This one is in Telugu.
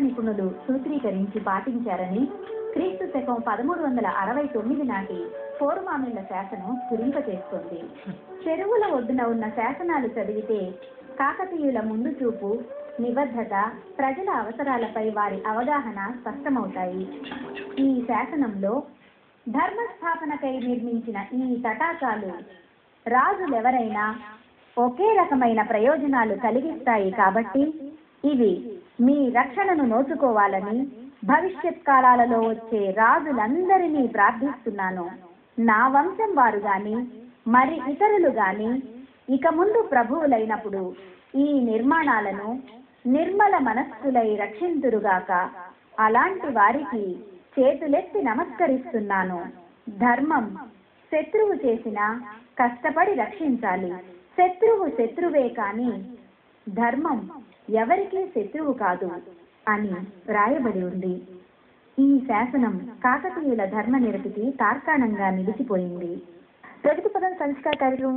నిపుణులు సూత్రీకరించి పాటించారని క్రీస్తు శకం 1369 నాటి పోరుమామిళ్ల శాసనం స్ఫురింపచేస్తోంది. చెరువుల ఒడ్డున ఉన్న శాసనాలు చదివితే కాకతీయుల ముందు చూపు, నిబద్ధత, ప్రజల అవసరాలపై వారి అవగాహన స్పష్టమవుతాయి. ఈ శాసనంలో ధర్మస్థాపనకై నిర్మించిన ఈ తటాకాలు రాజులెవరైనా ఒకే రకమైన ప్రయోజనాలు కలిగిస్తాయి కాబట్టి ఇవి మీ రక్షణను నోచుకోవాలని భవిష్యత్ కాలాలలో వచ్చే రాజులందరినీ ప్రార్థిస్తున్నాను. నా వంశం వారు గాని మరి ఇతరులు గాని ఇక ముందు ప్రభువులైనప్పుడు ఈ నిర్మాణాలను నిర్మల మనస్కులై రక్షింతురుగాక. అలాంటి వారికి చేతులెత్తి నమస్కరిస్తున్నాను. ధర్మం శత్రువు చేసినా కష్టపడి రక్షించాలి. శత్రువు శత్రువే కాని ధర్మం ఎవరికీ శత్రువు కాదు అని రాయబడి ఉంది. ఈ శాసనం కాకతీయుల ధర్మ నిరతికి తార్కాణంగా నిలిచిపోయింది. ప్రగతి పదం సంస్కార కార్యక్రమం